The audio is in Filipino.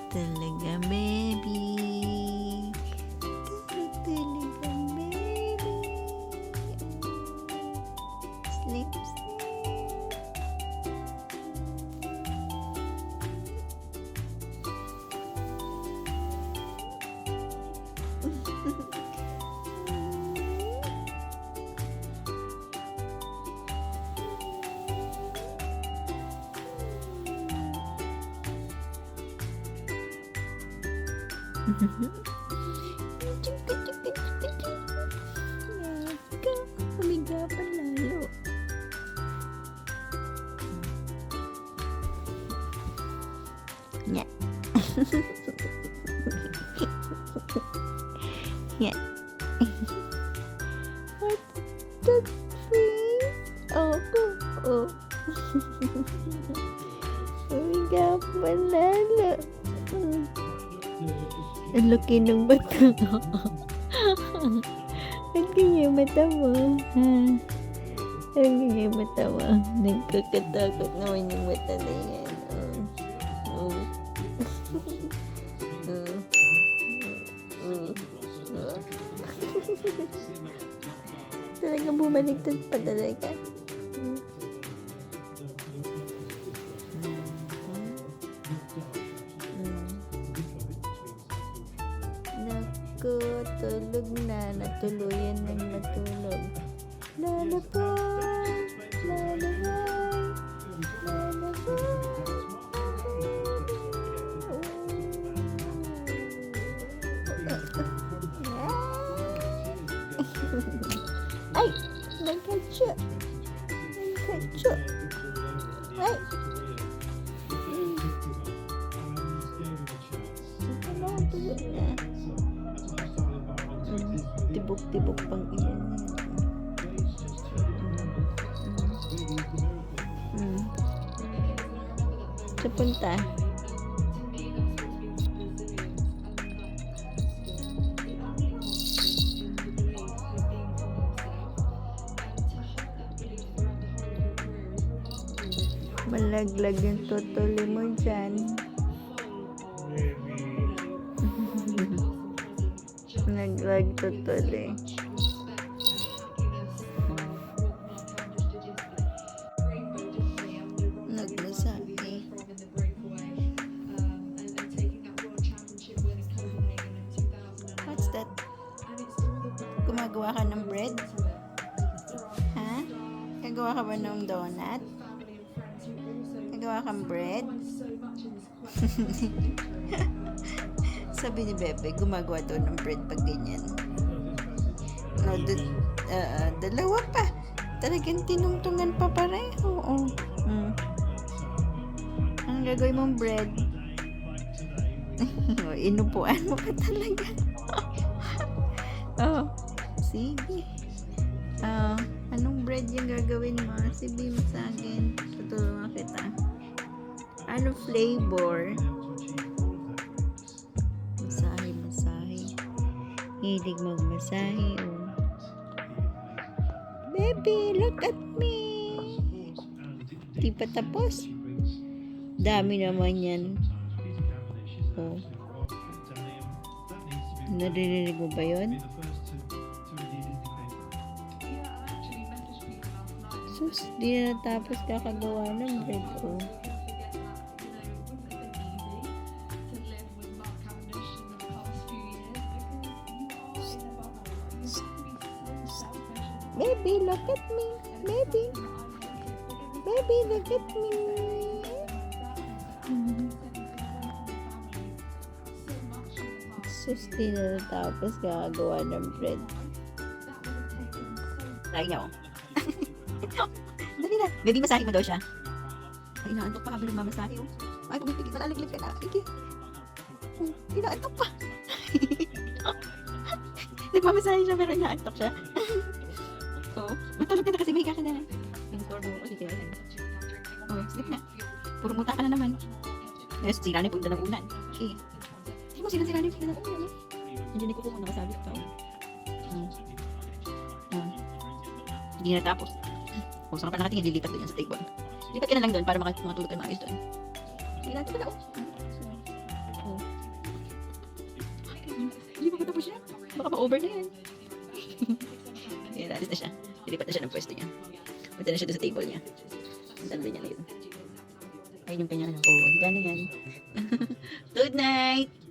talaga, baby. Tulog talaga, baby. Sleep, sleep. Chika, chika, chika, chika. Naka, humiga pa lalo. Nya. Nya. What the freak? Oh, oh. Humiga pa lalo. Ang laki ng bata. Ang ganyan mata mo. Ha? Ang ganyan mata mo. Nagkakatakot naman yung mata na yan. Talaga bumaliktad pa talaga. Naku, tulog na. Natuluyan ng natulog. Lalabay, lalabay, lalabay. Ay! Nagkatsa! Nagkatsa! Ay! Ano ang tulog na? Tibok-tibok pang iyan. Sa punta. Malaglag yung tutuli mo dyan. Naglag tutuli. Nagmasaki. What's that? Gumagawa ka ng bread? Ha? Gagawa ka ba ng donut? Gagawa kang bread? Sabi ni Bebe, gumagawa daw ng bread pag ganyan. No, dalawa pa. Talagang tinungtungan pa pareho. Oo. Ang gagawin mong bread? Inupuan mo pa talaga. Oh, sige. Anong bread yung gagawin mo? Sabihin mo sa akin. Tutulungan kita. Ano flavor? Masahe. Hilig magmasahe. Oh. Baby, look at me. Di pa tapos. Dami naman yan. Oh. Naririnig mo ba yun? Sus, di na natapos kakagawa ng bread. Oh. Baby, look at me. Baby, look at me. Sus, di na natapos kakagawa ng bread. Try niya, oh. Dali na. Baby, masahe mo daw siya. Ay, inaantok pa habang mamasahe, oh. Ay, pumipigil ka, laliglig ka na. Sige. Inaantok pa. Nagmamasahe siya pero inaantok siya. Oo. Matulog ka na kasi may ka na. Yung store mo. Sige, ayan. Oh, sleep na. Puro muta ka na naman. Yes, sira na yung punta ng ulan. Okay. Hindi mo sira na yung punta ng ulan, eh. Hindi ko po nakasabi ka. Hindi na tapos. O, saan ka nakatingin, lilipat doon yan sa table. Lipat ka na lang doon para makatulog ka maayos doon. Sige natin pala, oh. over na yan. Ayan, alis na siya. Lilipat na siya ng pwesto niya. Punta na siya doon sa table niya. Ang dami niya na yun. Ayun yung kanya ano. Oo, gano'n yan. Good night!